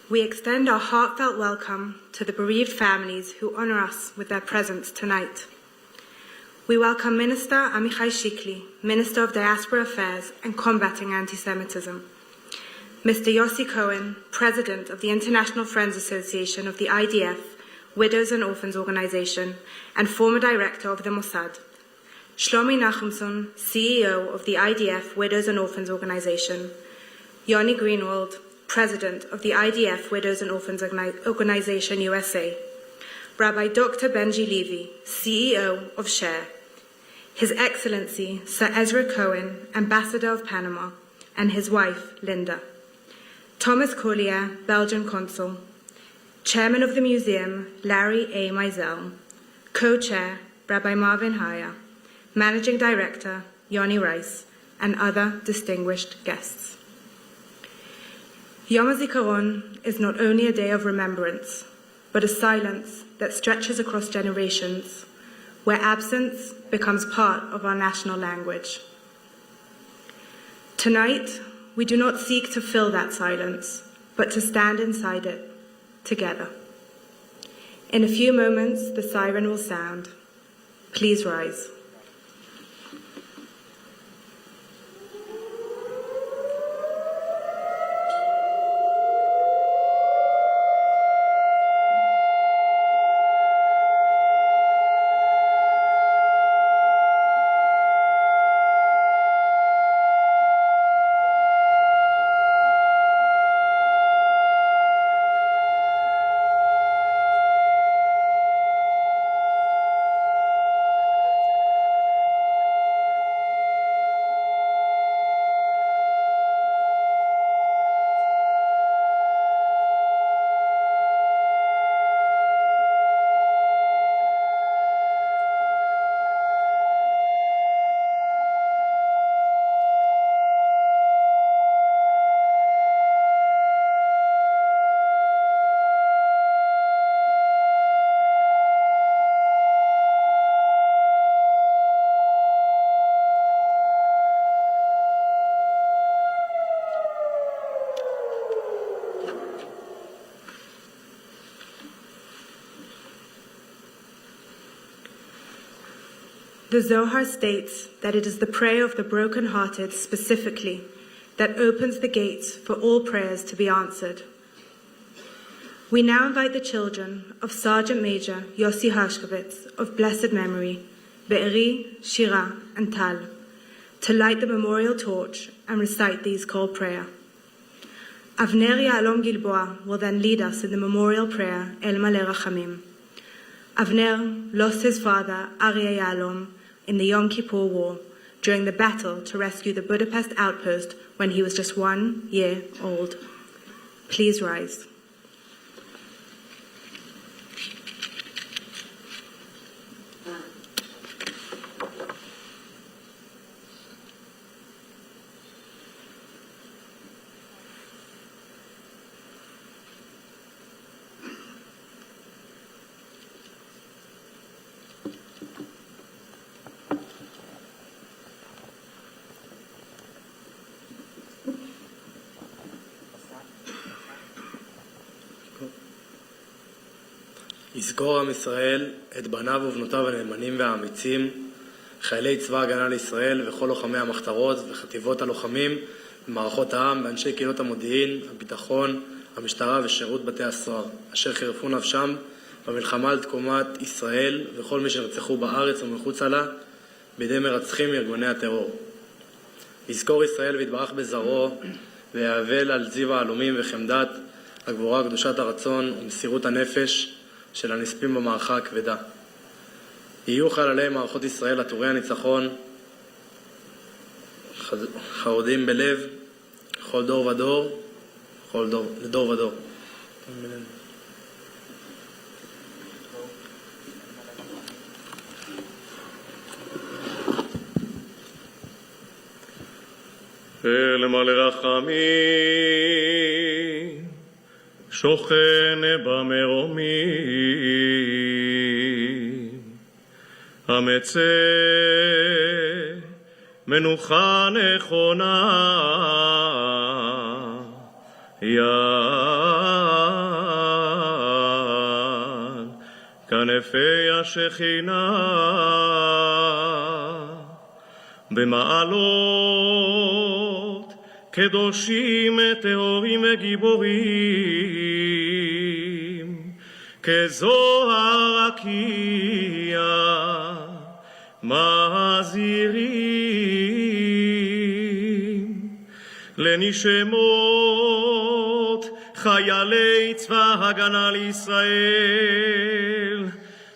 we extend our heartfelt welcome to the bereaved families who honor us with their presence tonight. We welcome Minister Amichai Shikli, Minister of Diaspora Affairs and Combating Anti-Semitism, Mr. Yossi Cohen, President of the International Friends Association of the IDF Widows and Orphans Organization and former Director of the Mossad, Shlomi Nachumson, CEO of the IDF Widows and Orphans Organization, Yoni Greenwald, President of the IDF Widows and Orphans Organization USA, Rabbi Dr. Benji Levy, CEO of SHARE, His Excellency Sir Ezra Cohen, Ambassador of Panama, and his wife, Linda, Thomas Collier, Belgian Consul, Chairman of the Museum, Larry A. Meisel, Co-Chair, Rabbi Marvin Haya, Managing Director, Yoni Rice, and other distinguished guests. Yom HaZikaron is not only a day of remembrance, but a silence that stretches across generations, where absence becomes part of our national language. Tonight, we do not seek to fill that silence, but to stand inside it together. In a few moments, the siren will sound. Please rise. The Zohar states that it is the prayer of the brokenhearted specifically that opens the gates for all prayers to be answered. We now invite the children of Sergeant Major Yossi Hershkovitz of blessed memory, Be'eri, Shira, and Tal, to light the memorial torch and recite the Yizkor prayer. Avner Ya'alom Gilboa will then lead us in the memorial prayer El Maleh Rachamim. Avner lost his father, Ari Ya'alom, in the Yom Kippur War during the battle to rescue the Budapest outpost when he was just 1 year old. Please rise. יזכור עם ישראל את בניו ובנותיו הנאמנים והאמיצים, חיילי צבא הגנה לישראל וכל לוחמי המחתרות וחטיבות הלוחמים במערכות העם ואנשי קהילות המודיעין, הביטחון, המשטרה ושירות בתי הסוהר, אשר חירפו נפשם במלחמה על תקומת ישראל וכל מי שנרצחו בארץ ומחוצה לה בידי מרצחים מארגוני הטרור. יזכור ישראל ויתברך בזרעו ויאבל על זיו העלומים וחמדת הגבורה, קדושת הרצון ומסירות הנפש של הנספים במערכה הכבדה. יהיו חללי מערכות ישראל עטורי הניצחון, חרודים בלב, כל דור ודור, לדור ודור. אל מלא רחמים שוכן במרומים, המצא מנוחה נכונה, כנפי השכינה במעלות קדושים טהורים וגיבורים כזוהר רקיע מזהירים לנשמות חיילי צבא הגנה לישראל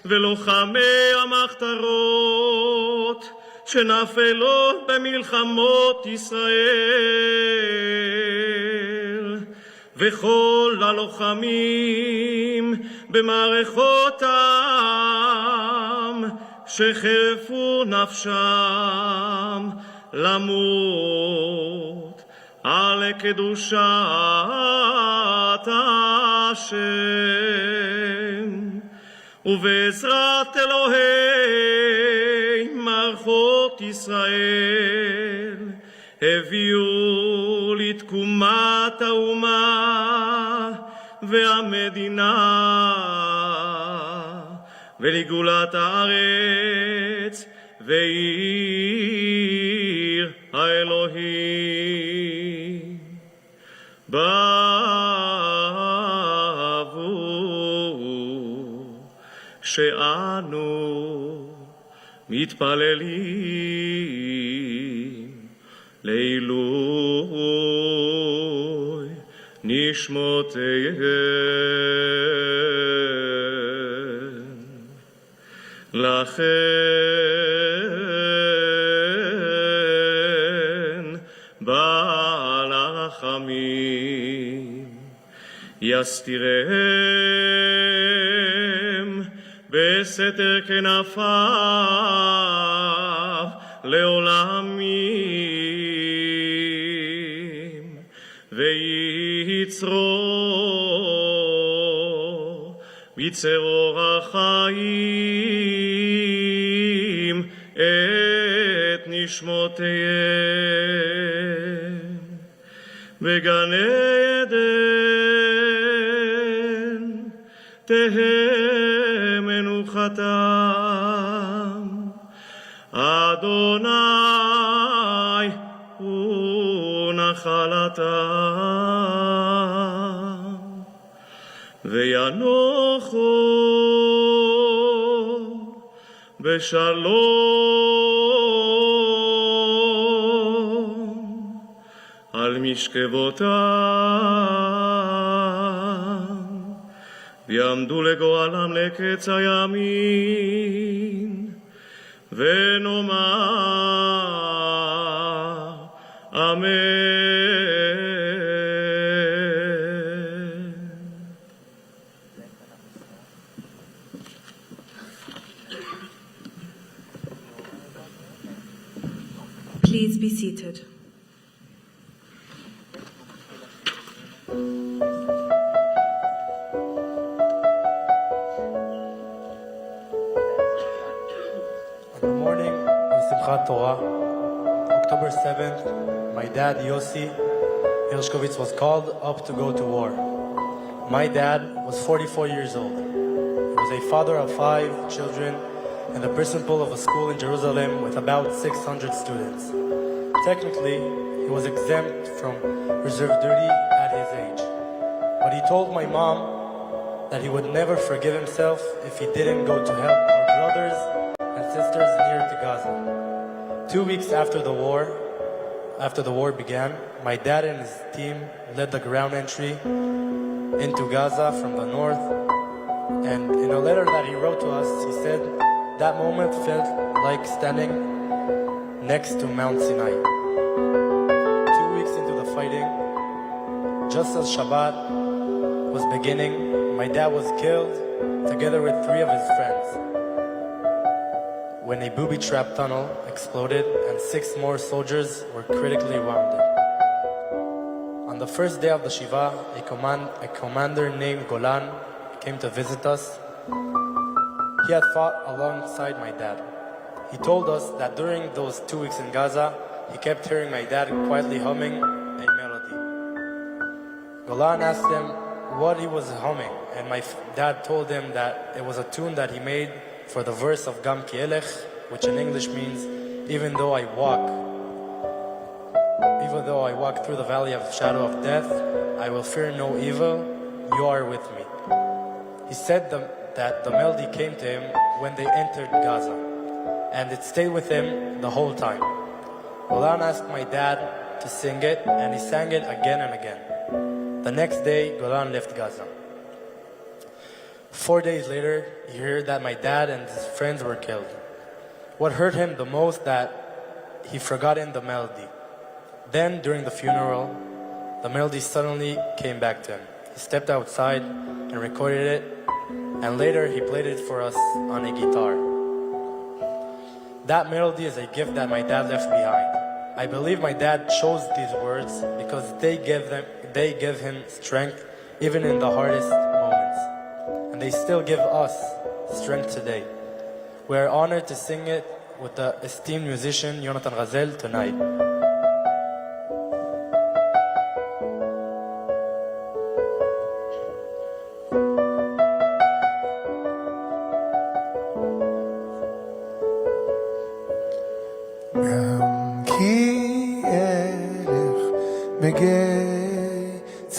ולוחמי המחתרות שנפלו במלחמות ישראל וכל הלוחמים במערכות העם שחירפו נפשם למות על קדושת השם ובעזרת אלוהי מערכות ישראל הביאו לתקומת האומה והמדינה ולגאולת הארץ ועיר האלוהים בעבור שאנו מתפללים לעילוי נשמותיהם לכן בעל הרחמים יסתירם בסתר כנפיו לעולמים ויצרו בצרור החיים את נשמותיהם בגן עדן תהא מנוחתם אדוני הוא נחלתם וינוחו בשלום על משכבותם ויעמדו לגורלם לקץ הימים ונאמר אמן. Please be seated. Torah, October 7th, my dad Yossi Hershkovitz was called up to go to war. My dad was 44 years old. He was a father of 5 children and the principal of a school in Jerusalem with about 600 students. Technically, he was exempt from reserve duty at his age. But he told my mom that he would never forgive himself if he didn't go to help our brothers and sisters near to Gaza. 2 weeks after the war began, my dad and his team led the ground entry into Gaza from the north. And in a letter that he wrote to us, he said, that moment felt like standing next to Mount Sinai. 2 weeks into the fighting, just as Shabbat was beginning, my dad was killed together with 3 of his friends when a booby-trap tunnel exploded and 6 more soldiers were critically wounded. On the first day of the Shiva, a commander named Golan came to visit us. He had fought alongside my dad. He told us that during those 2 weeks in Gaza, he kept hearing my dad quietly humming a melody. Golan asked him what he was humming, and my dad told him that it was a tune that he made for the verse of Gam Ki Elech, which in English means, even though I walk through the valley of the shadow of death, I will fear no evil, you are with me. He said that the melody came to him when they entered Gaza, and it stayed with him the whole time. Golan asked my dad to sing it, and he sang it again and again. The next day, Golan left Gaza. 4 days later, he heard that my dad and his friends were killed. What hurt him the most that he forgotten the melody. Then, during the funeral, the melody suddenly came back to him. He stepped outside and recorded it, and later he played it for us on a guitar. That melody is a gift that my dad left behind. I believe my dad chose these words because they give him strength even in the hardest moments. And they still give us strength today. We are honored to sing it with the esteemed musician Yonatan Razel tonight.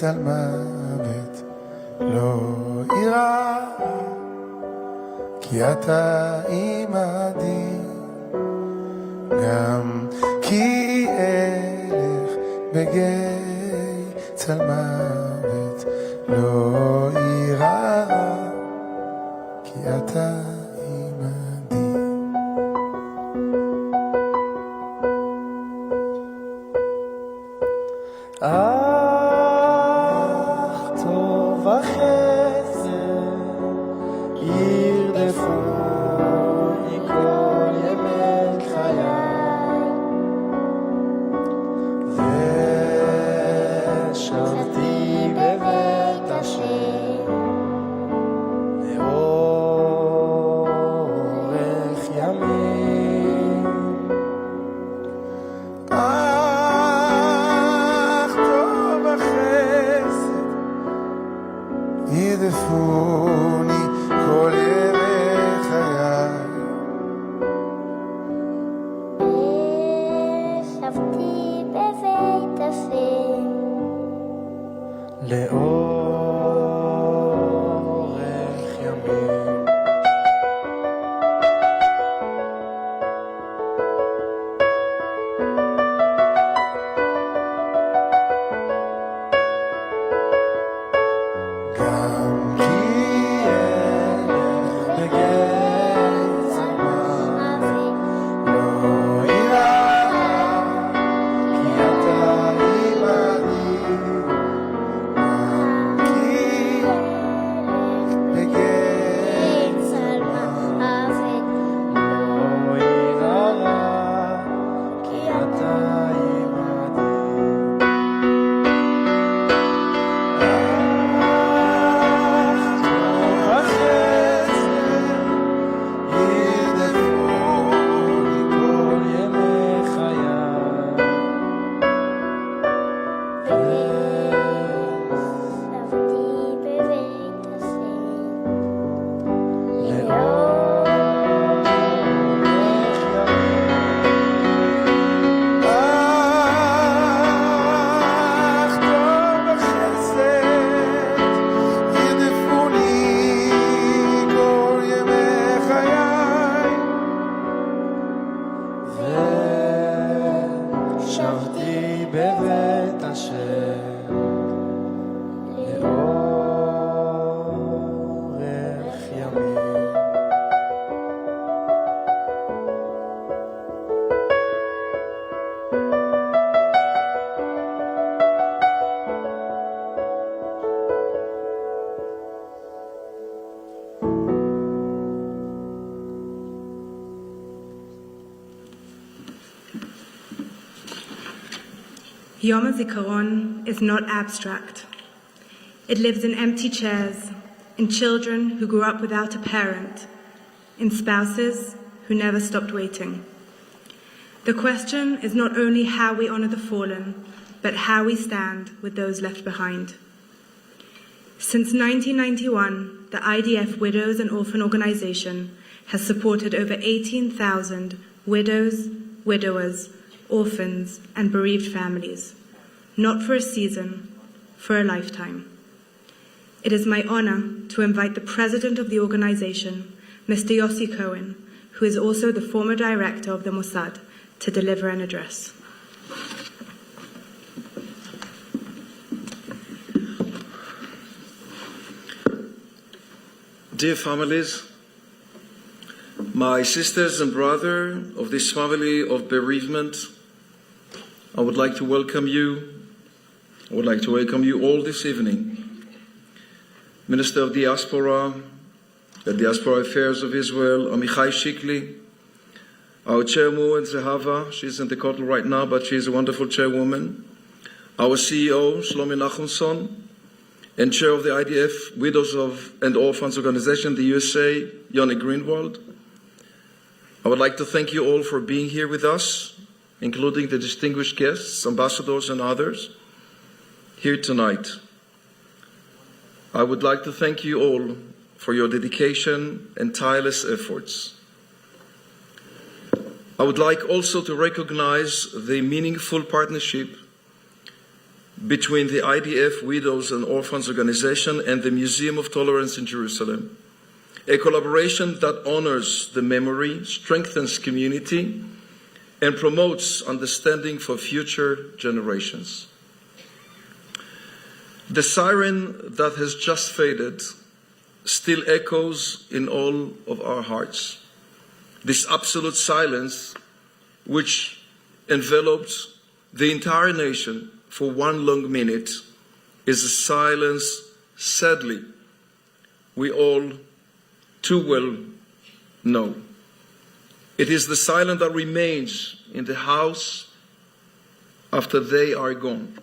צל מוות לא אירע כי אתה עמדי גם כי אלך בגיא צל מוות לא אירע כי אתה עמדי Yom HaZikaron is not abstract. It lives in empty chairs, in children who grew up without a parent, in spouses who never stopped waiting. The question is not only how we honor the fallen, but how we stand with those left behind. Since 1991, the IDF Widows and Orphans Organization has supported over 18,000 widows, widowers, orphans, and bereaved families, not for a season, for a lifetime. It is my honor to invite the president of the organization, Mr. Yossi Cohen, who is also the former director of the Mossad, to deliver an address. Dear families, my sisters and brother of this family of bereavement, I would like to welcome you. I would like to welcome you all this evening. Minister of Diaspora, the Diaspora Affairs of Israel, Amichai Shikli, our chairwoman Zehava, she's in the Kotel right now, but she's a wonderful chairwoman. Our CEO, Shlomi Nachumson, and chair of the IDF Widows and Orphans Organization, the USA, Yoni Greenwald. I would like to thank you all for being here with us, including the distinguished guests, ambassadors, and others here tonight. I would like to thank you all for your dedication and tireless efforts. I would like also to recognize the meaningful partnership between the IDF Widows and Orphans Organization and the Museum of Tolerance in Jerusalem, a collaboration that honors the memory, strengthens community, and promotes understanding for future generations. The siren that has just faded still echoes in all of our hearts. This absolute silence which enveloped the entire nation for one long minute is a silence, sadly, we all too well know. It is the silence that remains in the house after they are gone.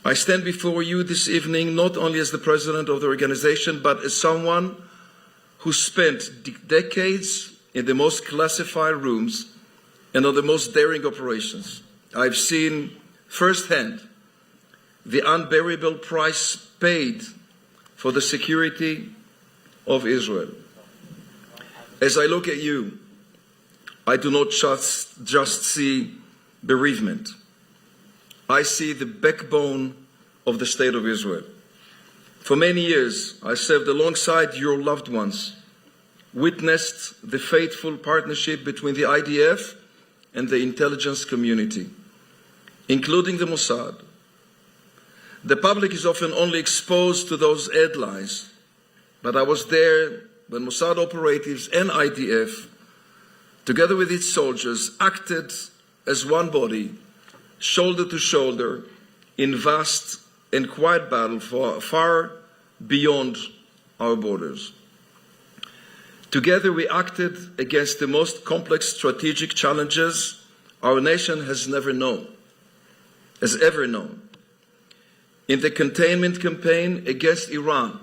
I stand before you this evening not only as the president of the organization, but as someone who spent decades in the most classified rooms and on the most daring operations. I've seen firsthand the unbearable price paid for the security of Israel. As I look at you, I do not just see bereavement. I see the backbone of the state of Israel. For many years, I served alongside your loved ones, witnessed the faithful partnership between the IDF and the intelligence community, including the Mossad. The public is often only exposed to those headlines, but I was there when Mossad operatives and IDF, together with its soldiers, acted as one body, shoulder to shoulder, in vast and quiet battle far beyond our borders. Together we acted against the most complex strategic challenges our nation has ever known. In the containment campaign against Iran,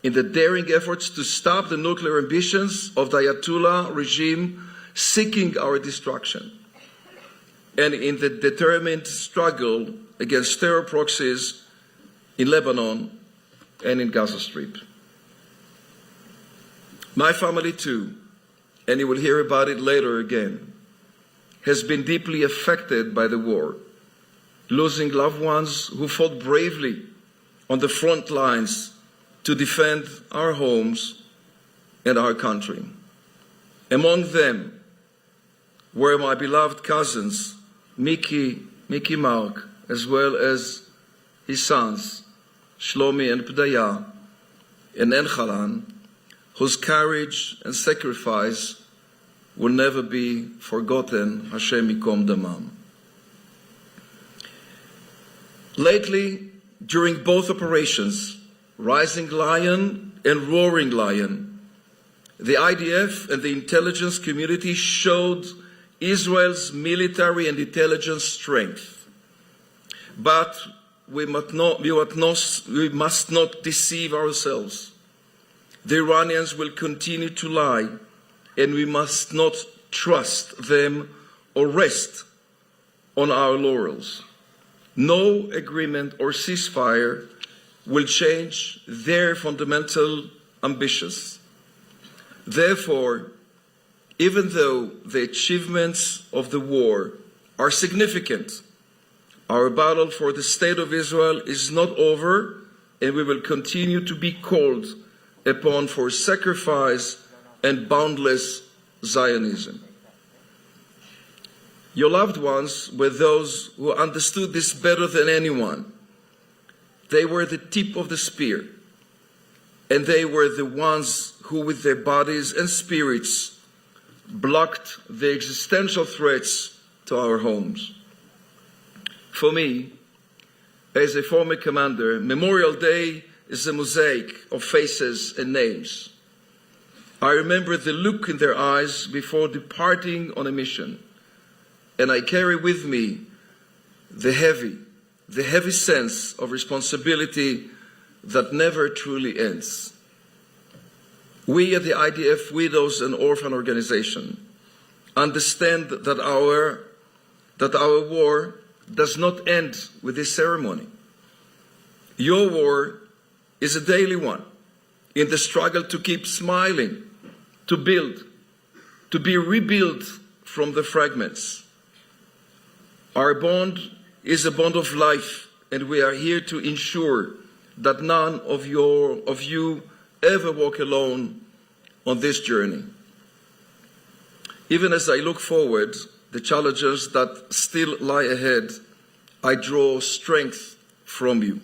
in the daring efforts to stop the nuclear ambitions of the Ayatollah regime seeking our destruction, and in the determined struggle against terror proxies in Lebanon and in Gaza Strip. My family too, and you will hear about it later again, has been deeply affected by the war, losing loved ones who fought bravely on the front lines to defend our homes and our country. Among them were my beloved cousins, Mickey Mark, as well as his sons, Shlomi and Pedaya, and Elchanan, whose courage and sacrifice will never be forgotten, Hashem Yikom Damam. Lately, during both operations, Rising Lion and Roaring Lion, the IDF and the intelligence community showed Israel's military and intelligence strength. But we must not deceive ourselves. The Iranians will continue to lie, and we must not trust them or rest on our laurels. No agreement or ceasefire will change their fundamental ambitions. Therefore, even though the achievements of the war are significant, our battle for the State of Israel is not over, and we will continue to be called upon for sacrifice and boundless Zionism. Your loved ones were those who understood this better than anyone. They were the tip of the spear, and they were the ones who, with their bodies and spirits, blocked the existential threats to our homes. For me, as a former commander, Memorial Day is a mosaic of faces and names. I remember the look in their eyes before departing on a mission, and I carry with me the heavy sense of responsibility that never truly ends. We at the IDF Widows and Orphans Organization understand that our war does not end with this ceremony. Your war is a daily one, in the struggle to keep smiling, to build, to be rebuilt from the fragments. Our bond is a bond of life, and we are here to ensure that none of you ever walk alone on this journey. Even as I look forward, the challenges that still lie ahead, I draw strength from you.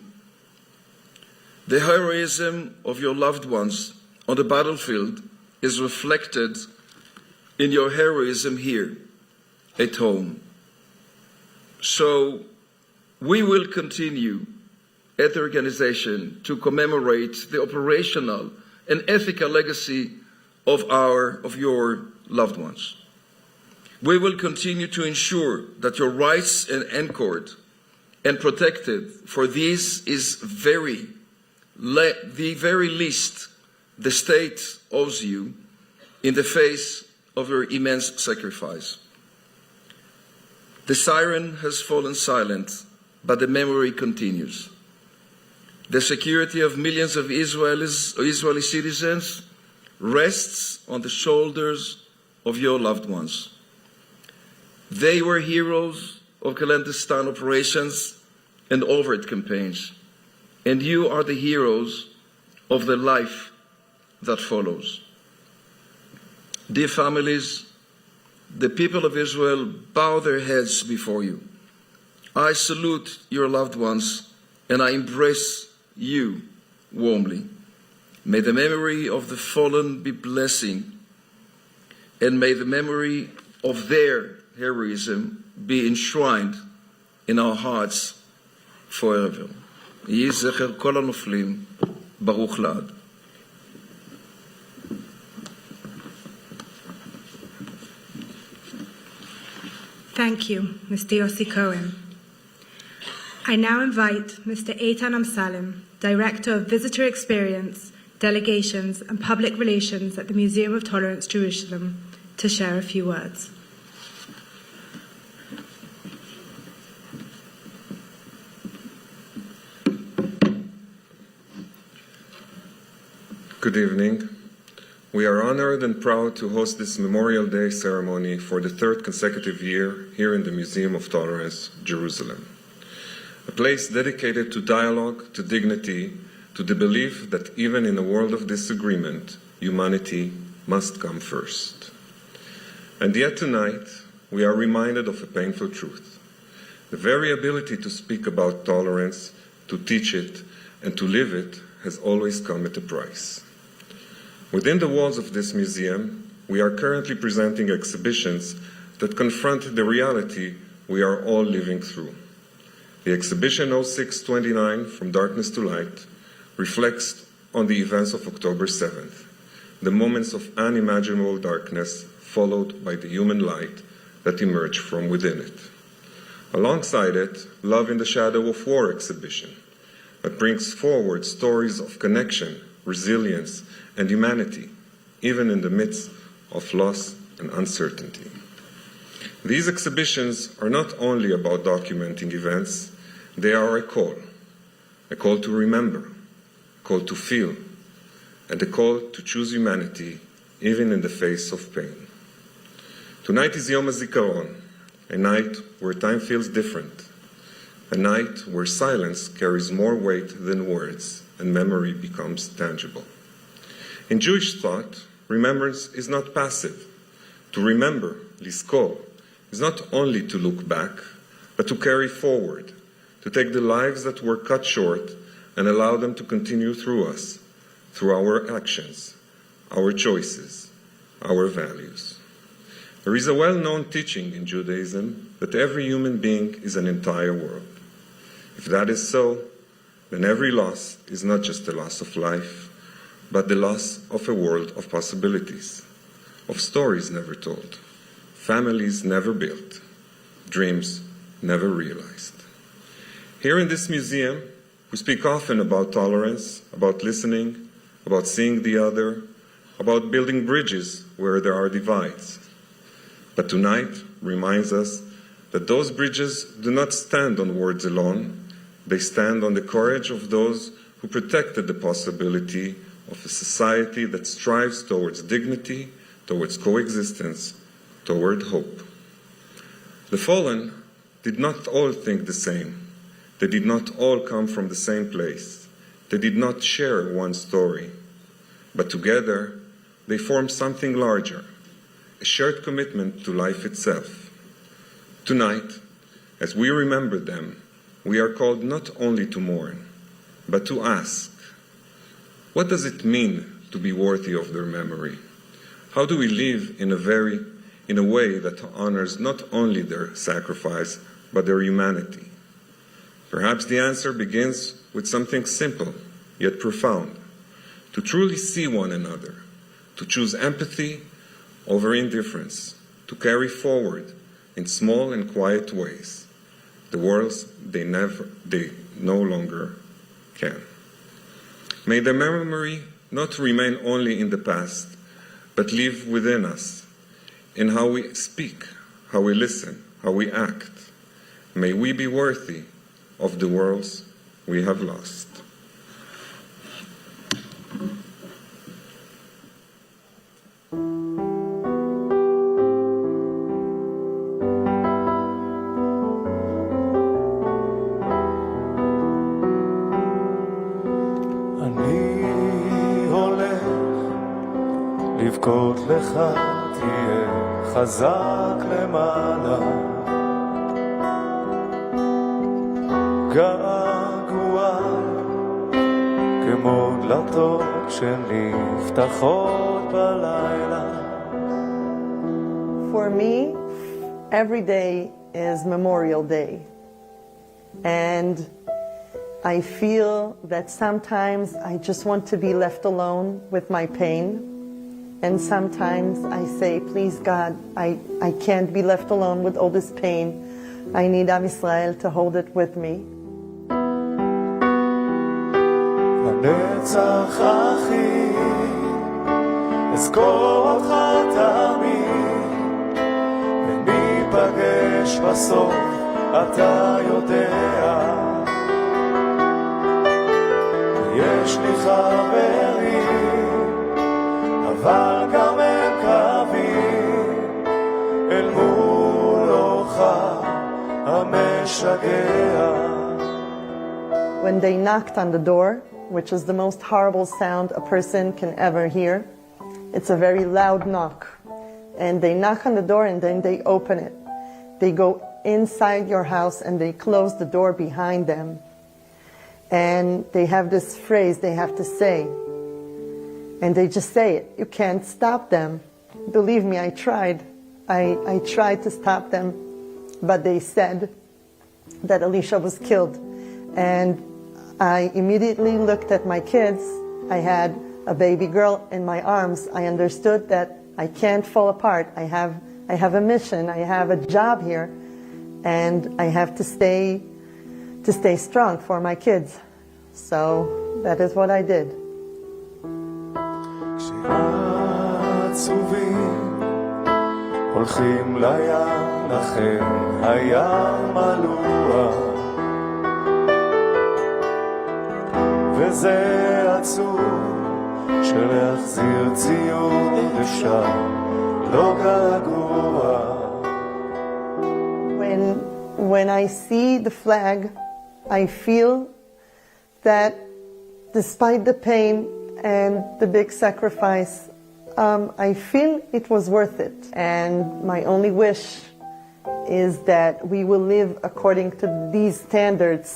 The heroism of your loved ones on the battlefield is reflected in your heroism here at home. So we will continue at the organization to commemorate the operational and ethical legacy of your loved ones. We will continue to ensure that your rights are anchored and protected, for this is the very least the state owes you in the face of your immense sacrifice. The siren has fallen silent, but the memory continues. The security of millions of Israeli citizens rests on the shoulders of your loved ones. They were heroes of clandestine operations and overt campaigns, and you are the heroes of the life that follows. Dear families, the people of Israel bow their heads before you. I salute your loved ones, and I embrace you warmly. May the memory of the fallen be blessing, and may the memory of their heroism be enshrined in our hearts forever. Yehi zecher kol hanoflim, baruch לעד. Thank you, Mr. Yossi Cohen. I now invite Mr. Eitan Amsalem, Director of Visitor Experience, Delegations and Public Relations at the Museum of Tolerance, Jerusalem, to share a few words. Good evening. We are honored and proud to host this Memorial Day ceremony for the third consecutive year here in the Museum of Tolerance, Jerusalem. A place dedicated to dialogue, to dignity, to the belief that even in a world of disagreement, humanity must come first. And yet tonight, we are reminded of a painful truth. The very ability to speak about tolerance, to teach it, and to live it has always come at a price. Within the walls of this museum, we are currently presenting exhibitions that confront the reality we are all living through. The exhibition 0629, From Darkness to Light, reflects on the events of October 7th, the moments of unimaginable darkness followed by the human light that emerged from within it. Alongside it, Love in the Shadow of War exhibition that brings forward stories of connection, resilience, and humanity, even in the midst of loss and uncertainty. These exhibitions are not only about documenting events, they are a call a call to remember, a call to feel, and a call to choose humanity even in the face of pain. Tonight is Yom HaZikaron, a night where time feels different, a night where silence carries more weight than words and memory becomes tangible. In Jewish thought, remembrance is not passive. To remember, lizkor, is not only to look back, but to carry forward, to take the lives that were cut short and allow them to continue through us, through our actions, our choices, our values. There is a well-known teaching in Judaism that every human being is an entire world. If that is so, then every loss is not just the loss of life, but the loss of a world of possibilities, of stories never told, families never built, dreams never realized. Here in this museum, we speak often about tolerance, about listening, about seeing the other, about building bridges where there are divides. But tonight reminds us that those bridges do not stand on words alone. They stand on the courage of those who protected the possibility of a society that strives towards dignity, towards coexistence, toward hope. The fallen did not all think the same. They did not all come from the same place. They did not share one story. But together, they formed something larger, a shared commitment to life itself. Tonight, as we remember them, we are called not only to mourn, but to ask, what does it mean to be worthy of their memory? How do we live in a way that honors not only their sacrifice, but their humanity? Perhaps the answer begins with something simple, yet profound. To truly see one another, to choose empathy over indifference, to carry forward in small and quiet ways the worlds they no longer can. May their memory not remain only in the past, but live within us, in how we speak, how we listen, how we act. May we be worthy of the worlds we have lost. לבכות לך תהיה חזק למעלה געגוע כמו דלתות שנפתחות בלילה. For me, every day is Memorial Day, and I feel that sometimes I just want to be left alone with my pain. And sometimes I say, please God, I can't be left alone with all this pain. I need Am Yisrael to hold it with me. לנצח אחי, אזכור אותך תמיד, וניפגש בסוף, אתה יודע. יש לי חברים, אבל גם הם קרבים אל מול אורך המשגע. When they knocked on the door, which is the most horrible sound a person can ever hear, it's a very loud knock. And they knock on the door and then they open it. They go inside your house and they close the door behind them. And they have this phrase they have to say. And they just say it. You can't stop them. Believe me, I tried. I tried to stop them. But they said that Elisha was killed. And I immediately looked at my kids. I had a baby girl in my arms. I understood that I can't fall apart. I have a mission. I have a job here. And I have to stay strong for my kids. So that is what I did. כשעצובים הולכים לים לכם הים מלוח וזה עצוב שלהחזיר ציוד אפשר לא געגוע. When I see the flag, I feel that despite the pain and the big sacrifice, I feel it was worth it. And my only wish is that we will live according to these standards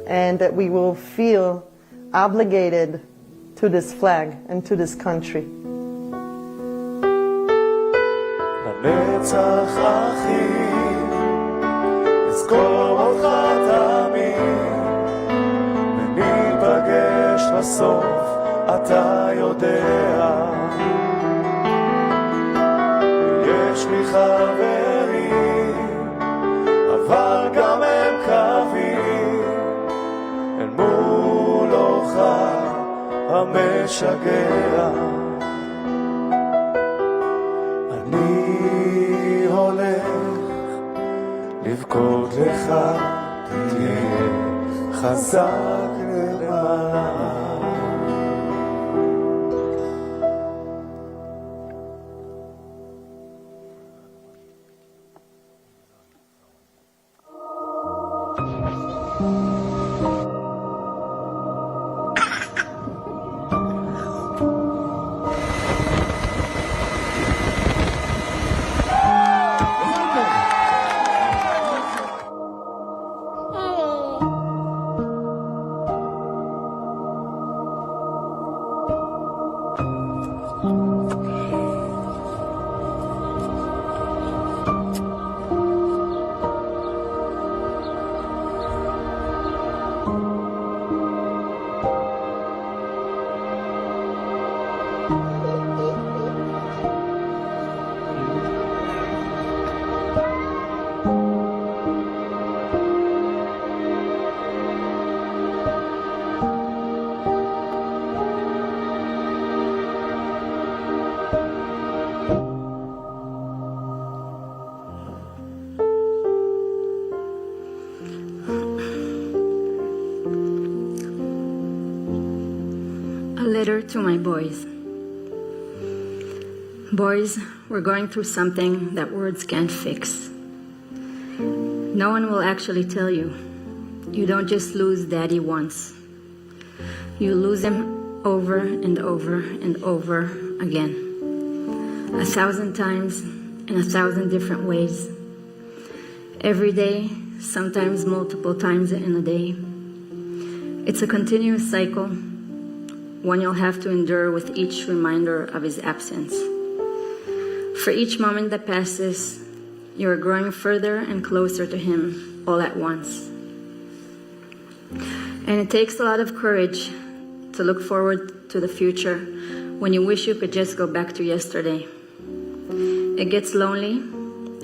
and that we will feel obligated to this flag and to this country. לנצח אחי, נזכור אותך תמיד, וניפגש בסוף, אתה יודע. יש לי חברים, אבל גם הם קווים, אל מול אורך המשגע. אני הולך לבכות לך, תהיה חזק למען. To my boys. Boys, we're going through something that words can't fix. No one will actually tell you. You don't just lose daddy once. You lose him over and over and over again. 1,000 times in 1,000 different ways. Every day, sometimes multiple times in a day. It's a continuous cycle, one you'll have to endure with each reminder of his absence. For each moment that passes, you are growing further and closer to him all at once. And it takes a lot of courage to look forward to the future when you wish you could just go back to yesterday. It gets lonely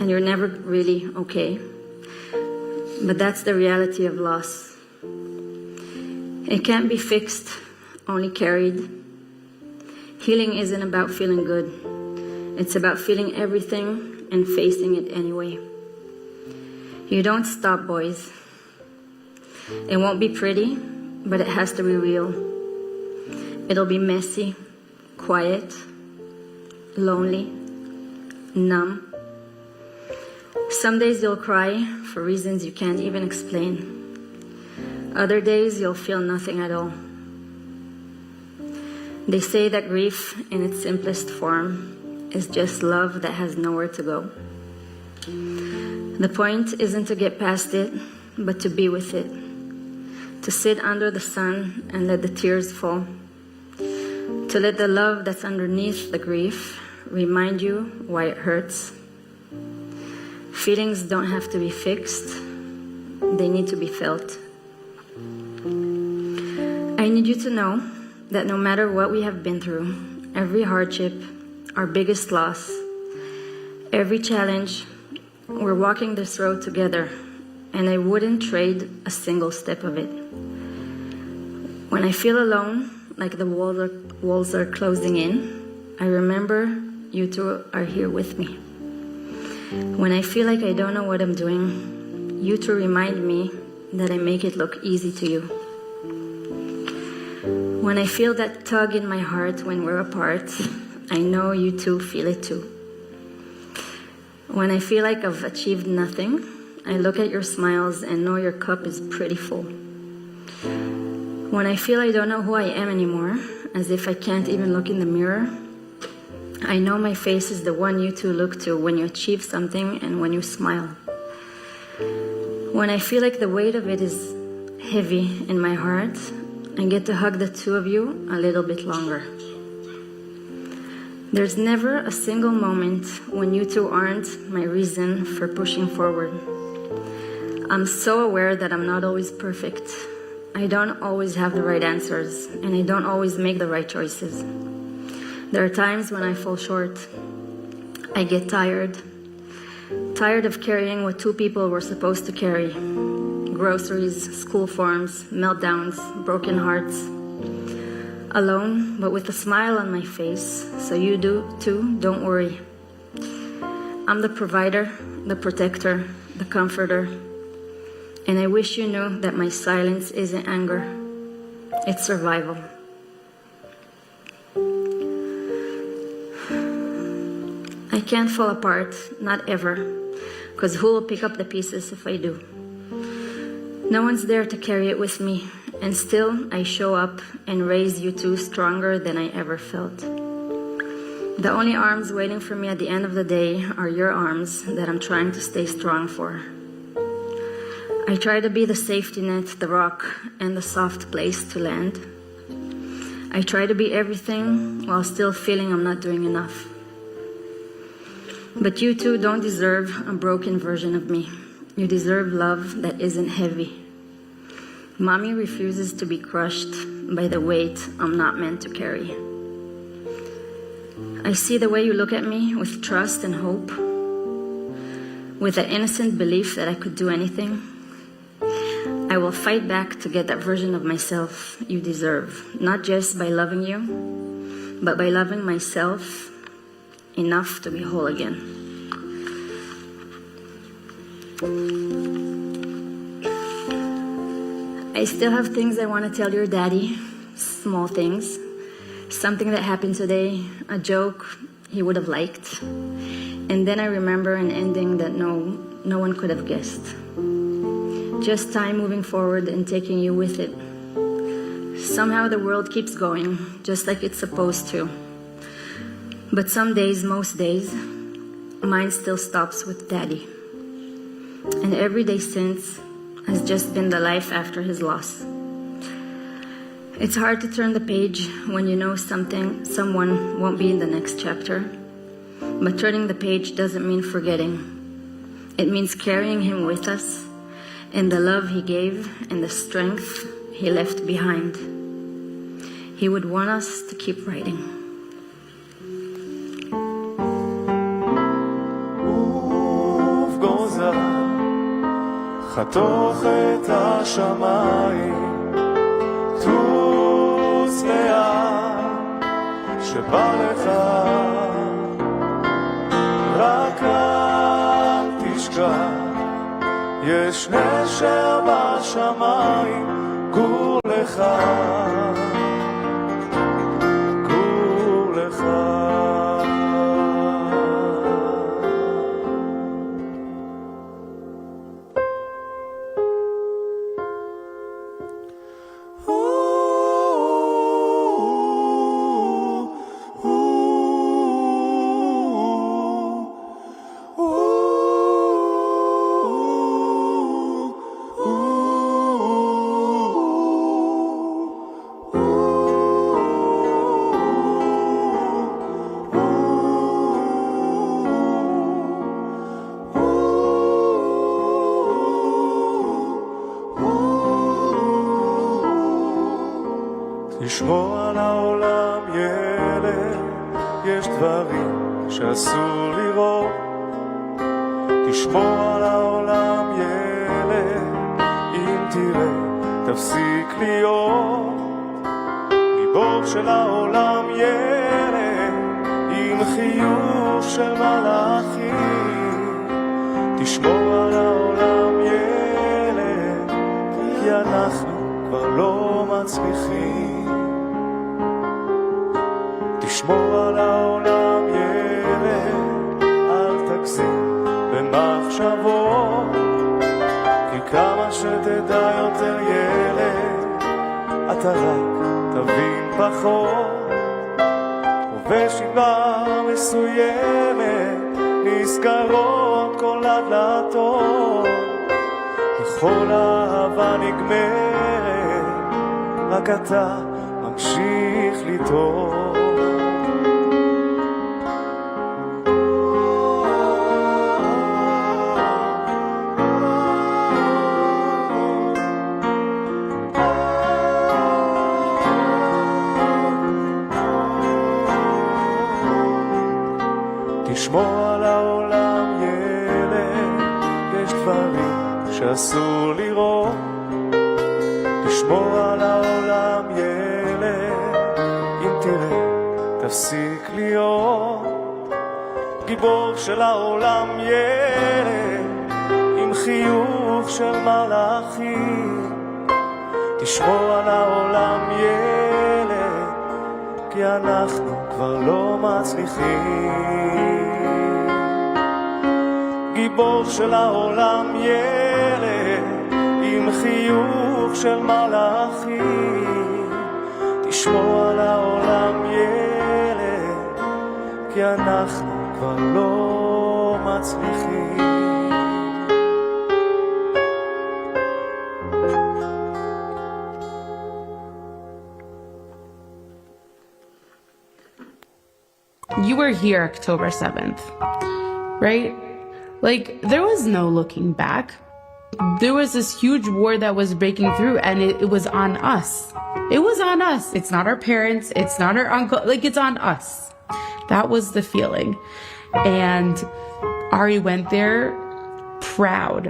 and you're never really okay. But that's the reality of loss. It can't be fixed, only carried. Healing isn't about feeling good. It's about feeling everything and facing it anyway. You don't stop, boys. It won't be pretty, but it has to be real. It'll be messy, quiet, lonely, numb. Some days you'll cry for reasons you can't even explain. Other days you'll feel nothing at all. They say that grief in its simplest form is just love that has nowhere to go. The point isn't to get past it, but to be with it. To sit under the sun and let the tears fall. To let the love that's underneath the grief remind you why it hurts. Feelings don't have to be fixed. They need to be felt. I need you to know that no matter what we have been through, every hardship, our biggest loss, every challenge, we're walking this road together, and I wouldn't trade a single step of it. When I feel alone, like the walls are closing in, I remember you two are here with me. When I feel like I don't know what I'm doing, you two remind me that I make it look easy to you. When I feel that tug in my heart when we're apart, I know you too feel it too. When I feel like I've achieved nothing, I look at your smiles and know your cup is pretty full. When I feel I don't know who I am anymore, as if I can't even look in the mirror, I know my face is the one you two look to when you achieve something and when you smile. When I feel like the weight of it is heavy in my heart, I get to hug the two of you a little bit longer. There's never a single moment when you two aren't my reason for pushing forward. I'm so aware that I'm not always perfect. I don't always have the right answers, and I don't always make the right choices. There are times when I fall short. I get tired of carrying what two people were supposed to carry. Groceries, school forms, meltdowns, broken hearts. Alone, but with a smile on my face, so you do too, don't worry. I'm the provider, the protector, the comforter, and I wish you knew that my silence isn't anger, it's survival. I can't fall apart, not ever, because who will pick up the pieces if I do? No one's there to carry it with me, and still I show up and raise you two stronger than I ever felt. The only arms waiting for me at the end of the day are your arms that I'm trying to stay strong for. I try to be the safety net, the rock, and the soft place to land. I try to be everything while still feeling I'm not doing enough. But you two don't deserve a broken version of me. You deserve love that isn't heavy. Mommy refuses to be crushed by the weight I'm not meant to carry. I see the way you look at me with trust and hope, with the innocent belief that I could do anything. I will fight back to get that version of myself you deserve, not just by loving you, but by loving myself enough to be whole again. I still have things I want to tell your daddy, small things. Something that happened today, a joke he would have liked. And then I remember an ending that no one could have guessed. Just time moving forward and taking you with it. Somehow the world keeps going, just like it's supposed to. But some days, most days, mine still stops with Daddy. And every day since has just been the life after his loss. It's hard to turn the page when you know someone won't be in the next chapter. But turning the page doesn't mean forgetting. It means carrying him with us and the love he gave and the strength he left behind. He would want us to keep writing. חתוך את השמיים, טוס לאן שבא לך, רק אל תשכח, יש נשר בשמיים, גור לך, גור לך. לשמור על העולם ילד, יש דברים שאסור לראות. תשמור על העולם ילד, אם תראה תפסיק להיות גיבור של העולם ילד, עם חיוך של מלאכים. תשמור על העולם ילד, כי אנחנו כבר לא מצליחים. אתה רק תבין פחות, ובשבעה מסוימת נזכרות כל הדלתות, וכל אהבה נגמרת, רק אתה ממשיך לטעות. תשמור על העולם ילד, יש דברים שאסור לראות. תשמור על העולם ילד, אם תראה תפסיק להיות גיבור של העולם ילד, עם חיוך של מלאכים. תשמור על העולם ילד, כי אנחנו כבר לא מצליחים. גיבור של העולם ילד, עם חיוך של מלאכים. תשמור על העולם ילד, כי אנחנו כבר לא מצליחים. You were here October 7th, right? Like, there was no looking back. There was this huge war that was breaking through, and it was on us. It was on us. It's not our parents. It's not our uncle. Like, it's on us. That was the feeling. And Ari went there proud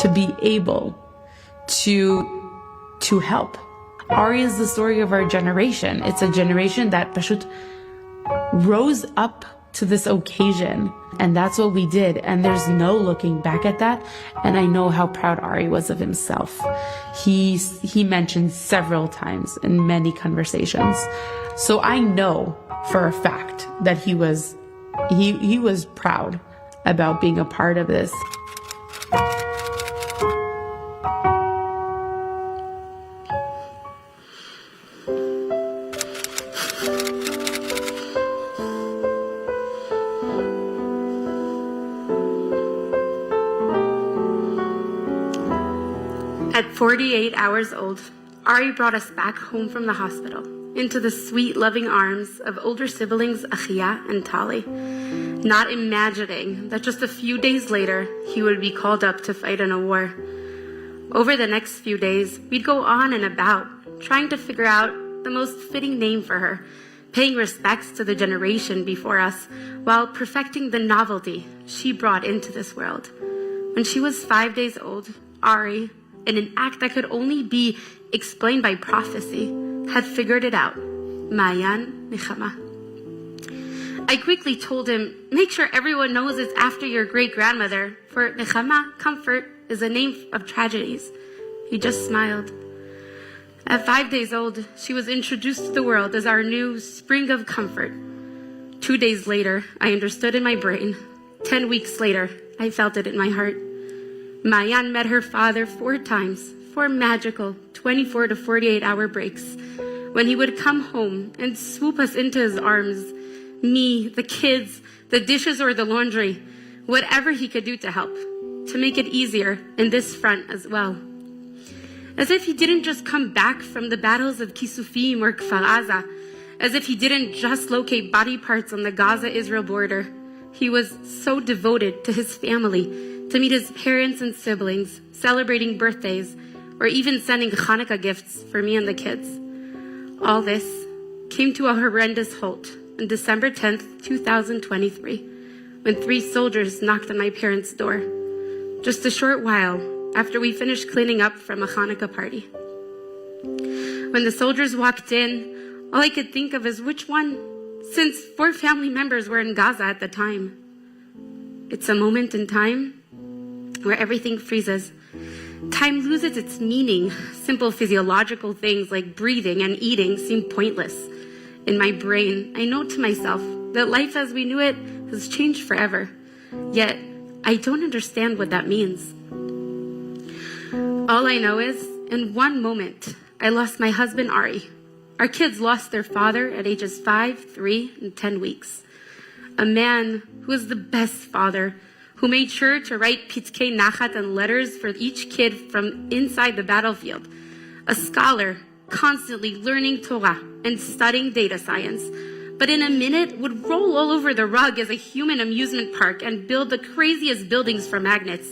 to be able to help. Ari is the story of our generation. It's a generation that pashut rose up to this occasion, and that's what we did, and there's no looking back at that. And I know how proud Ari was of himself. He mentioned several times in many conversations, so I know for a fact that he was proud about being a part of this. At 48 hours old, Ari brought us back home from the hospital, into the sweet, loving arms of older siblings Achia and Tali, not imagining that just a few days later, he would be called up to fight in a war. Over the next few days, we'd go on and about, trying to figure out the most fitting name for her, paying respects to the generation before us, while perfecting the novelty she brought into this world. When she was 5 days old, Ari, in an act that could only be explained by prophecy, had figured it out. Mayan Nechama. I quickly told him, make sure everyone knows it's after your great-grandmother, for Nechama, comfort, is a name of tragedies. He just smiled. At 5 days old, she was introduced to the world as our new spring of comfort. 2 days later, I understood in my brain. 10 weeks later, I felt it in my heart. Mayan met her father 4 times, 4 magical 24 to 48 hour breaks, when he would come home and swoop us into his arms, me, the kids, the dishes or the laundry, whatever he could do to help, to make it easier in this front as well. As if he didn't just come back from the battles of Kisufim or Kfar Aza, as if he didn't just locate body parts on the Gaza-Israel border. He was so devoted to his family, to meet his parents and siblings, celebrating birthdays, or even sending Hanukkah gifts for me and the kids. All this came to a horrendous halt on December 10th, 2023, when 3 soldiers knocked on my parents' door, just a short while after we finished cleaning up from a Hanukkah party. When the soldiers walked in, all I could think of is which one, since 4 family members were in Gaza at the time. It's a moment in time where everything freezes. Time loses its meaning. Simple physiological things like breathing and eating seem pointless. In my brain, I know to myself that life as we knew it has changed forever. Yet, I don't understand what that means. All I know is, in one moment, I lost my husband, Ari. Our kids lost their father at ages 5, 3, and 10 weeks. A man who was the best father, who made sure to write pitkei nachat and letters for each kid from inside the battlefield. A scholar, constantly learning Torah and studying data science, but in a minute would roll all over the rug as a human amusement park and build the craziest buildings for magnets,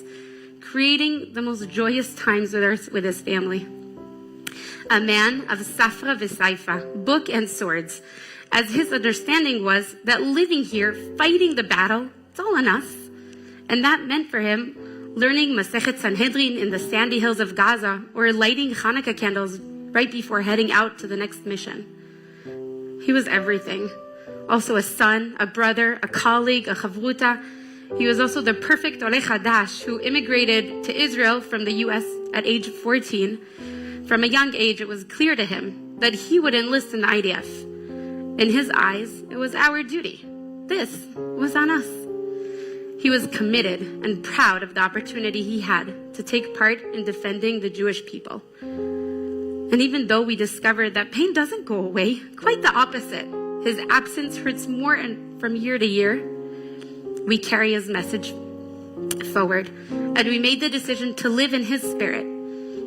creating the most joyous times with his family. A man of Safra v'Saifa, book and swords, as his understanding was that living here, fighting the battle, it's all on us. And that meant for him learning Masechet Sanhedrin in the sandy hills of Gaza or lighting Hanukkah candles right before heading out to the next mission. He was everything. Also a son, a brother, a colleague, a chavruta. He was also the perfect Oleh Hadas who immigrated to Israel from the US at age 14. From a young age, it was clear to him that he would enlist in the IDF. In his eyes, it was our duty. This was on us. He was committed and proud of the opportunity he had to take part in defending the Jewish people. And even though we discovered that pain doesn't go away, quite the opposite. His absence hurts more and from year to year. We carry his message forward, and we made the decision to live in his spirit,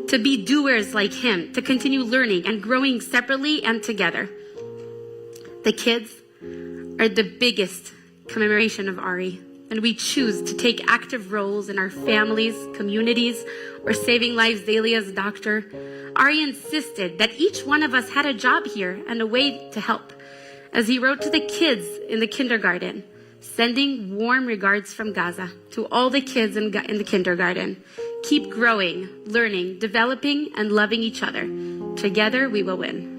to be doers like him, to continue learning and growing separately and together. The kids are the biggest commemoration of Ari, and we choose to take active roles in our families, communities, or saving lives daily as a doctor. Ari insisted that each one of us had a job here and a way to help. As he wrote to the kids in the kindergarten, sending warm regards from Gaza to all the kids in the kindergarten. Keep growing, learning, developing, and loving each other. Together we will win.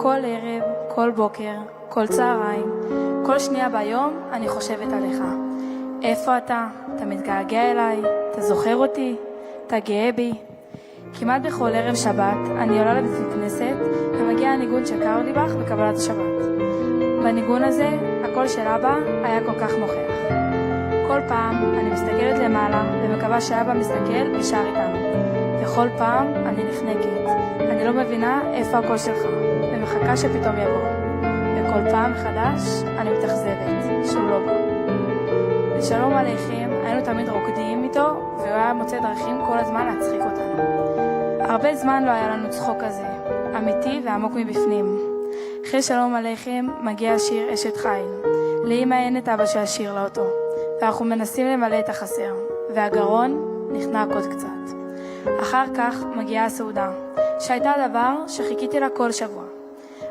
כל ערב, כל בוקר, כל צהריים, כל שנייה ביום אני חושבת עליך. איפה אתה? אתה מתגעגע אליי? אתה זוכר אותי? אתה גאה בי? כמעט בכל ערב שבת אני עולה לבית הכנסת ומגיע הניגון שקר לי בך בקבלת השבת. בניגון הזה הקול של אבא היה כל כך נוכח. כל פעם אני מסתכלת למעלה ומקווה שאבא מסתכל ושר איתנו. וכל פעם אני נחנקת. אני לא מבינה איפה הקול שלך ומחכה שפתאום יבוא. וכל פעם מחדש אני מתאכזבת שהוא לא בא. ושלום עליכם, היינו תמיד רוקדים איתו והוא היה מוצא דרכים כל הזמן להצחיק אותנו. הרבה זמן לא היה לנו צחוק כזה, אמיתי ועמוק מבפנים. אחרי שלום עליכם מגיע השיר אשת חיל. לאמא אין את אבא שהשיר לה אותו, ואנחנו מנסים למלא את החסר, והגרון נחנק עוד קצת. אחר כך מגיעה הסעודה, שהייתה דבר שחיכיתי לה כל שבוע.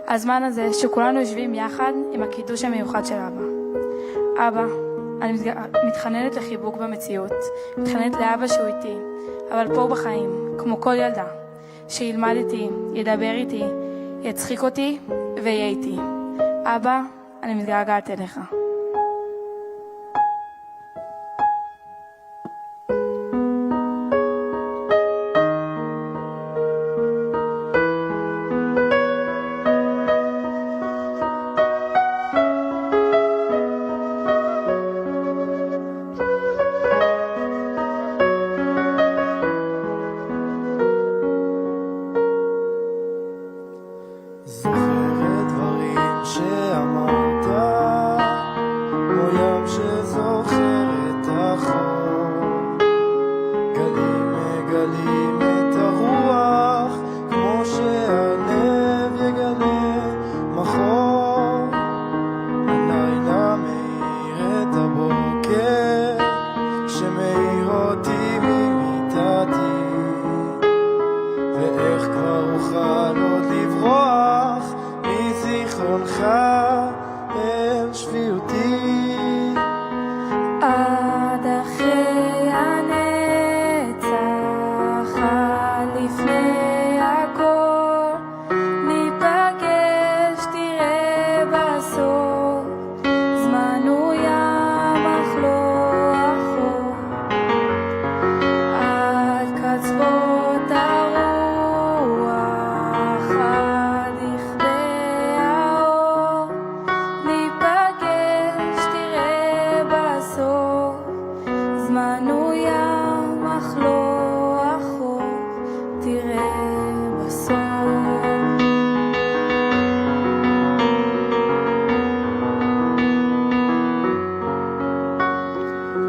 הזמן הזה שכולנו יושבים יחד עם הקידוש המיוחד של אבא. אבא, אני מתחננת לחיבוק במציאות, מתחננת לאבא שהוא איתי, אבל פה בחיים, כמו כל ילדה, שילמד איתי, ידבר איתי, יצחיק אותי ויהיה איתי. אבא, אני מתגעגעת אליך.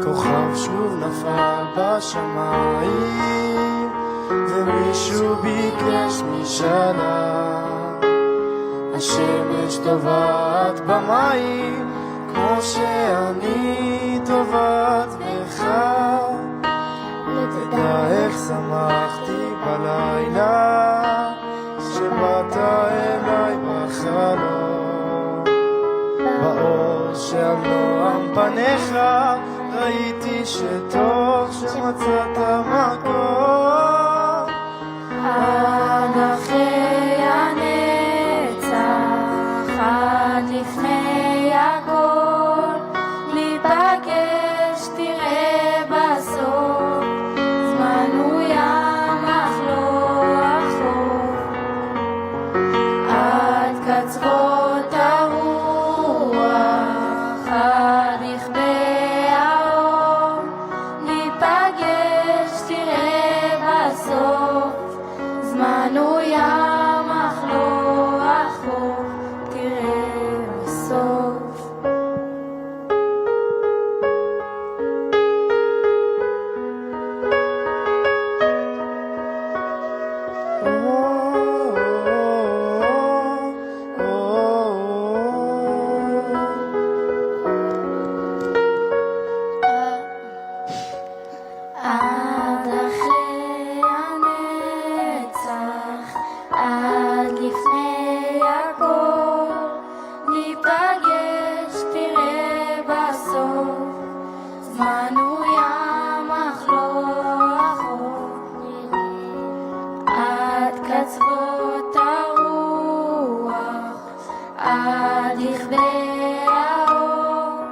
כוכב שוב נפל בשמיים ומישהו ביקש משאלה השמש טובעת במים כמו שאני טובעת בך ותדע איך שמחתי בלילה שבאת אליי בחלום באור של נועם פניך ראיתי שטוב שמצאת מקום עד אחרי הנצח עד לפני הכל ניפגש תראה בסוף זמן הוא ים אך לא רחוק עד קצוות הרוח עד לכבי האור ניפגש תראה בסוף זמן הוא ים אך לא רחוק תראה בסוף עד אחרי הנצח עד לפני הכל ניפגש תראה בסוף זמן הוא ים אך לא רחוק עד קצוות הרוח עד לכבי האור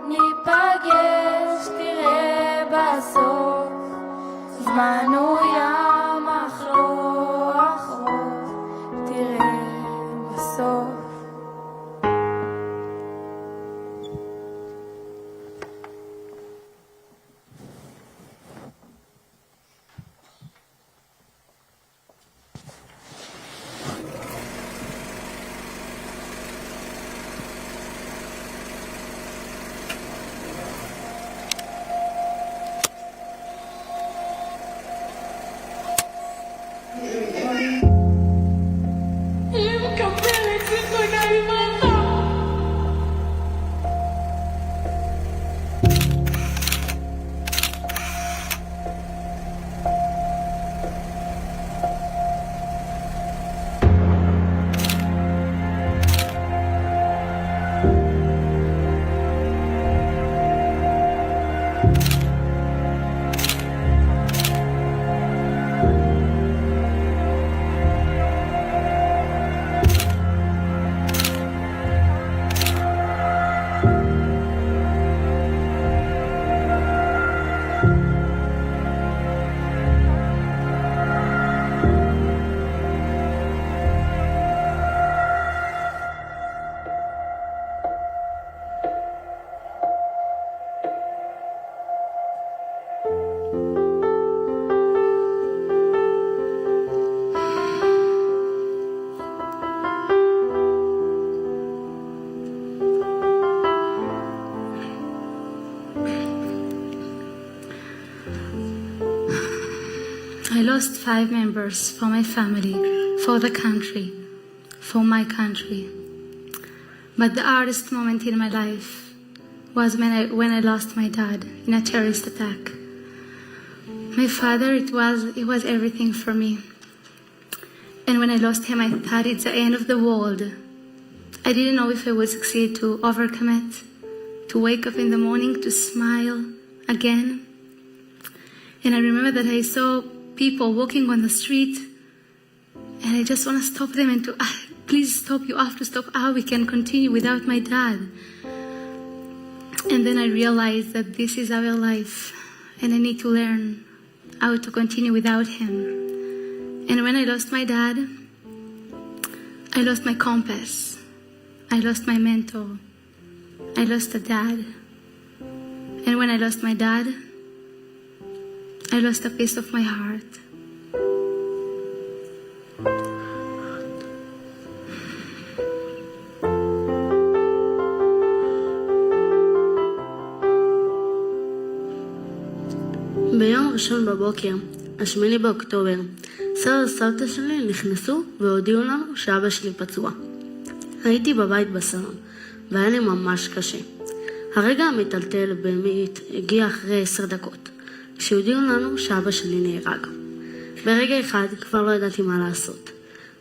ניפגש תראה בסוף זמן הוא ים אך לא רחוק תראה בסוף I lost 5 members for my family, for the country, for my country. But the hardest moment in my life was when I lost my dad in a terrorist attack. My father, it was everything for me. And when I lost him, I thought it's the end of the world. I didn't know if I would succeed to overcome it, to wake up in the morning, to smile again. And I remember that I saw people walking on the street, and I just want to stop them and to, please stop, you have to stop, how we can continue without my dad. And then I realized that this is our life, and I need to learn how to continue without him. And when I lost my dad, I lost my compass, I lost my mentor, I lost a dad. And when I lost my dad, I lost a piece of my heart. ביום ראשון בבוקר, 8 באוקטובר, סבא וסבתא שלי נכנסו והודיעו לנו שאבא שלי פצוע. הייתי בבית בסלון, והיה לי ממש קשה. הרגע המטלטל באמת הגיע אחרי 10 דקות, כשהודיעו לנו שאבא שלי נהרג. ברגע אחד כבר לא ידעתי מה לעשות.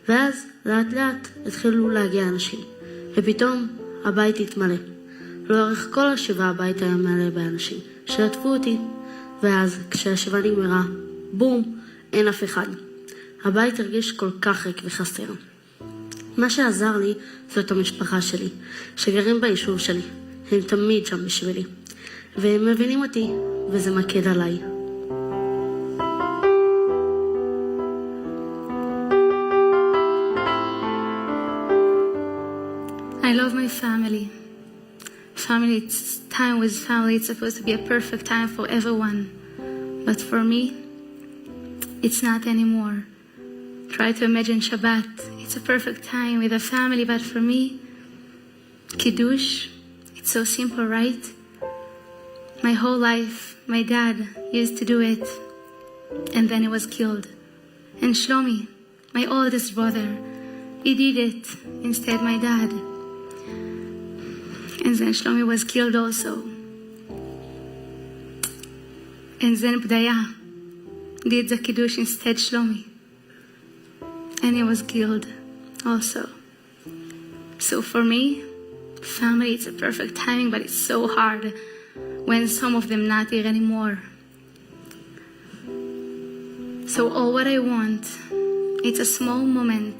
ואז לאט לאט התחילו להגיע אנשים, ופתאום הבית התמלא. לאורך כל השבעה הבית היה מלא באנשים שעטפו אותי, ואז כשהשבעה נגמרה, בום, אין אף אחד. הבית הרגיש כל כך ריק וחסר. מה שעזר לי זאת המשפחה שלי, שגרים ביישוב שלי. הם תמיד שם בשבילי, והם מבינים אותי, וזה מקל עליי. I love my family. Family, it's time with family. It's supposed to be a perfect time for everyone. But for me, it's not anymore. Try to imagine Shabbat. It's a perfect time with a family, but for me, Kiddush, it's so simple, right? My whole life, my dad used to do it, and then he was killed. And Shlomi, my oldest brother, he did it instead my dad. And then Shlomi was killed also. And then Bdaya did the Kiddush instead Shlomi. And he was killed also. So for me, family, it's a perfect timing, but it's so hard when some of them not here anymore. So all what I want, it's a small moment,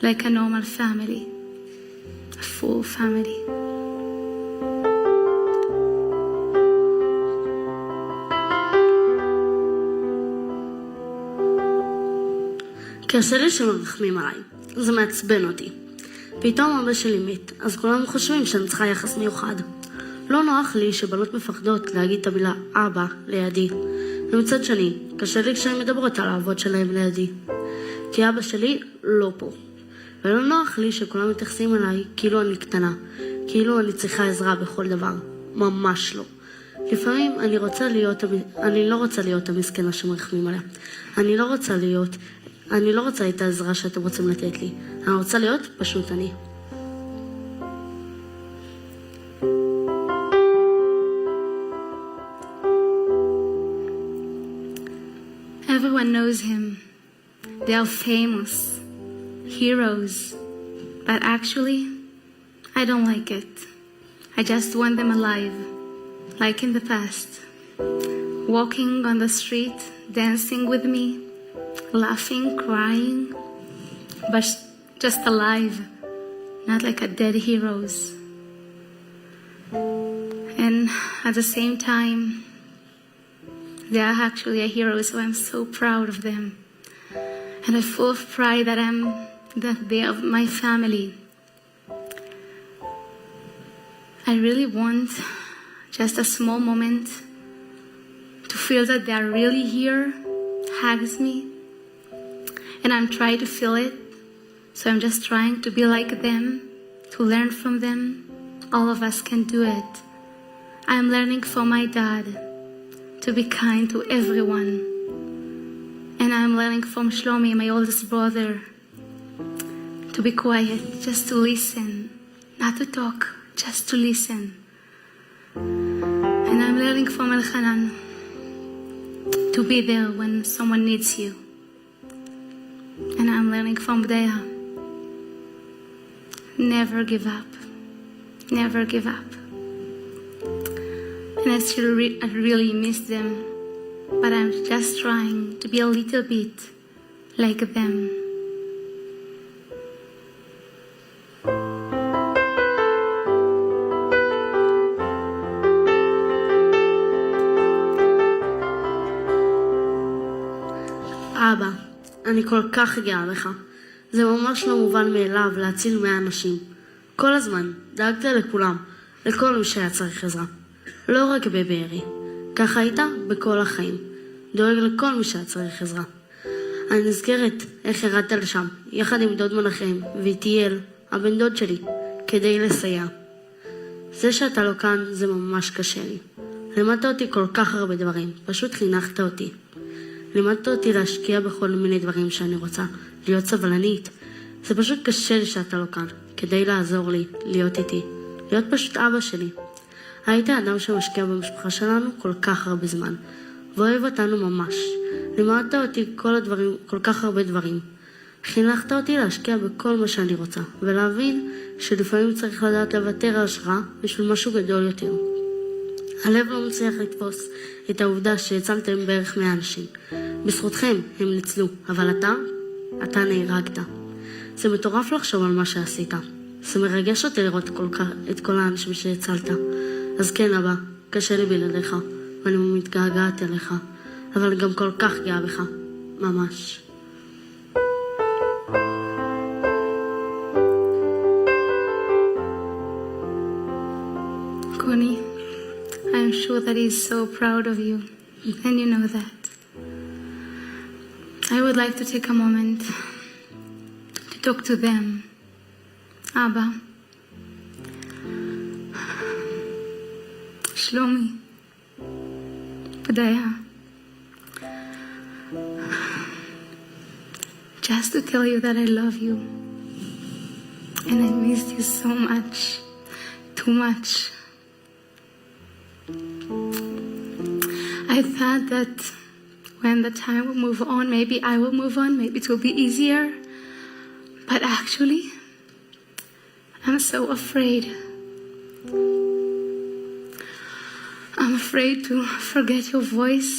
like a normal family, a full family. קשה לי שמרחמים עליי, זה מעצבן אותי. פתאום אבא שלי מת, אז כולם חושבים שאני צריכה יחס מיוחד. לא נוח לי שבנות מפחדות להגיד את המילה אבא לידי. ומצד שני, קשה לי כשהן מדברות על האבות שלהם לידי. כי אבא שלי לא פה. ולא נוח לי שכולם מתייחסים אליי כאילו אני קטנה, כאילו אני צריכה עזרה בכל דבר. ממש לא. לפעמים אני לא רוצה להיות המסכנה שמרחמים עליה. אני לא רוצה את העזרה שאתם רוצים לתת לי. אני רוצה להיות פשוט אני. Everyone knows him. They are famous, heroes. But actually, I don't like it. I just want them alive, like in the past. Walking on the street, dancing with me, laughing, crying, but just alive, not like a dead heroes. And at the same time, they are actually a hero, so I'm so proud of them. And I'm full of pride that they are my family. I really want just a small moment to feel that they are really here, hugs me, and I'm trying to feel it. So I'm just trying to be like them, to learn from them. All of us can do it. I'm learning from my dad to be kind to everyone. And I'm learning from Shlomi, my oldest brother, to be quiet, just to listen, not to talk, just to listen. And I'm learning from Elchanan to be there when someone needs you. And I'm learning from Bdaya, never give up, never give up. And I really miss them, but I'm just trying to be a little bit like them. אבא, אני כל כך גאה בך. זה ממש לא מובן מאליו להציל 100 אנשים. כל הזמן דאגת לכולם, לכל מי שהיה צריך עזרה. לא רק בבארי, ככה היית בכל החיים. דואג לכל מי שהיה צריך עזרה. אני נזכרת איך ירדת לשם, יחד עם דוד מנחם ויתיאל, הבן דוד שלי, כדי לסייע. זה שאתה לא כאן זה ממש קשה לי. לימדת אותי כל כך הרבה דברים, פשוט חינכת אותי. לימדת אותי להשקיע בכל מיני דברים שאני רוצה, להיות סבלנית. זה פשוט קשה לי שאתה לא כאן, כדי לעזור לי, להיות איתי, להיות פשוט אבא שלי. היית אדם שמשקיע במשפחה שלנו כל כך הרבה זמן, ואוהב אותנו ממש. לימדת אותי כל כך הרבה דברים. חינכת אותי להשקיע בכל מה שאני רוצה, ולהבין שלפעמים צריך לדעת לוותר על שלך בשביל משהו גדול יותר. הלב לא מצליח לתפוס את העובדה שהצלתם בערך 100 אנשים. בזכותכם הם ניצלו, אבל אתה נהרגת. זה מטורף לחשוב על מה שעשית. זה מרגש אותי לראות את כל האנשים שהצלת. אז כן אבא, קשה לי בלעדיך, ואני מתגעגעת אליך, אבל גם כל כך גאה בך, ממש. Kuni, I'm sure that he's so proud of you, and you know that. I would like to take a moment to talk to them. Abba, Shlomi, Padaya, just to tell you that I love you, and I missed you so much, too much. I thought that when the time will move on, maybe I will move on, maybe it will be easier. But actually, I'm so afraid. I'm afraid to forget your voice,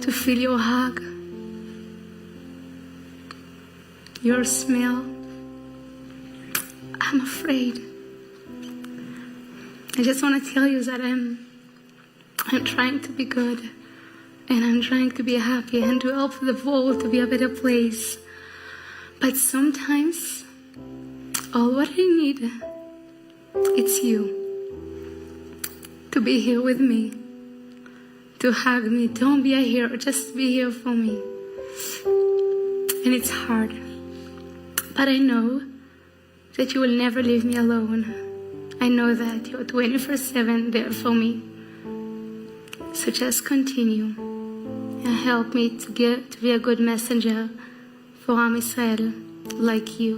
to feel your hug, your smell. I'm afraid. I just want to tell you that I'm trying to be good, and I'm trying to be happy and to help the world to be a better place. But sometimes, all what I need, it's you. To be here with me, to hug me, don't be a hero, just be here for me. And it's hard, but I know that you will never leave me alone. I know that you're 24/7 there for me. So just continue and help me to be a good messenger for Am Israel like you.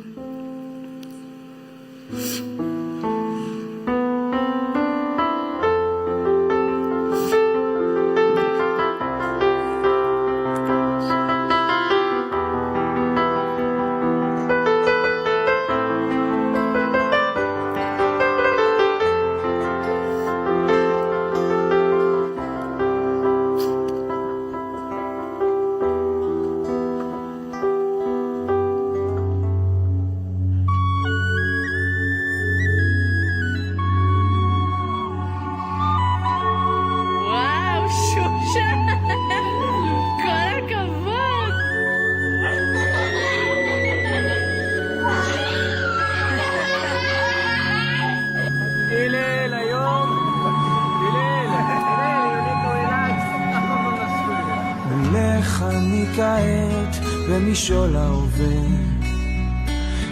במשול ההווה,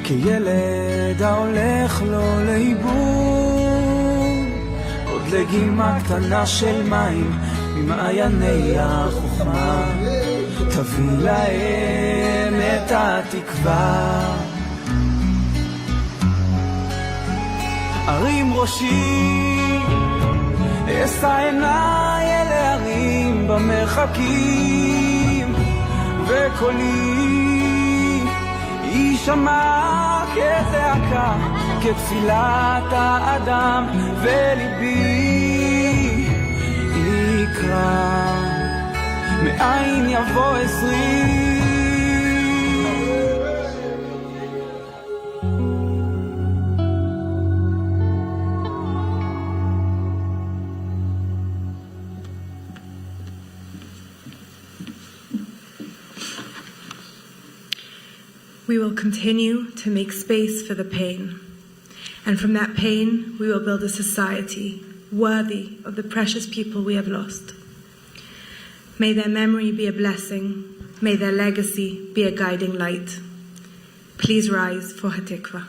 כילד ההולך לו לאיבוד, עוד לגימה קטנה של מים ממעייני החוכמה, תביא להם את התקווה. הרים ראשי, אשא עיניי אל ההרים במרחקים, וקולי יישמע כזעקה, כתפילת האדם, וליבי יקרא, מאין יבוא 20. We will continue to make space for the pain, and from that pain we will build a society worthy of the precious people we have lost. May their memory be a blessing, may their legacy be a guiding light. Please rise for Hatikva.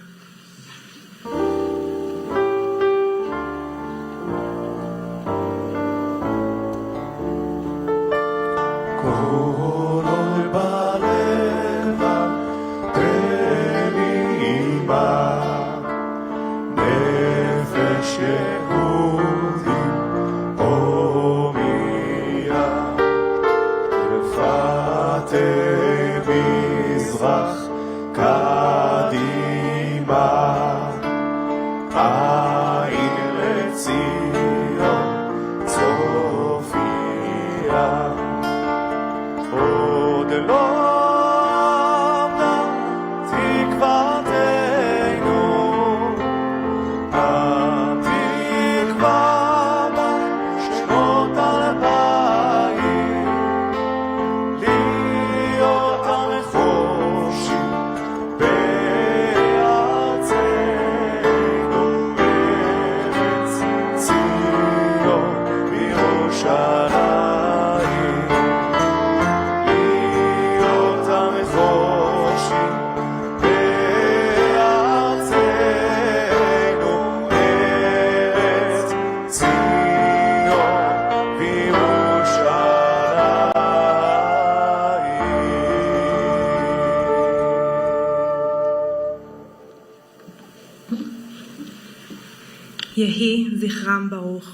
Yehi Zichram Baruch,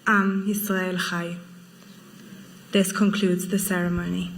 Am Yisrael Chai. This concludes the ceremony.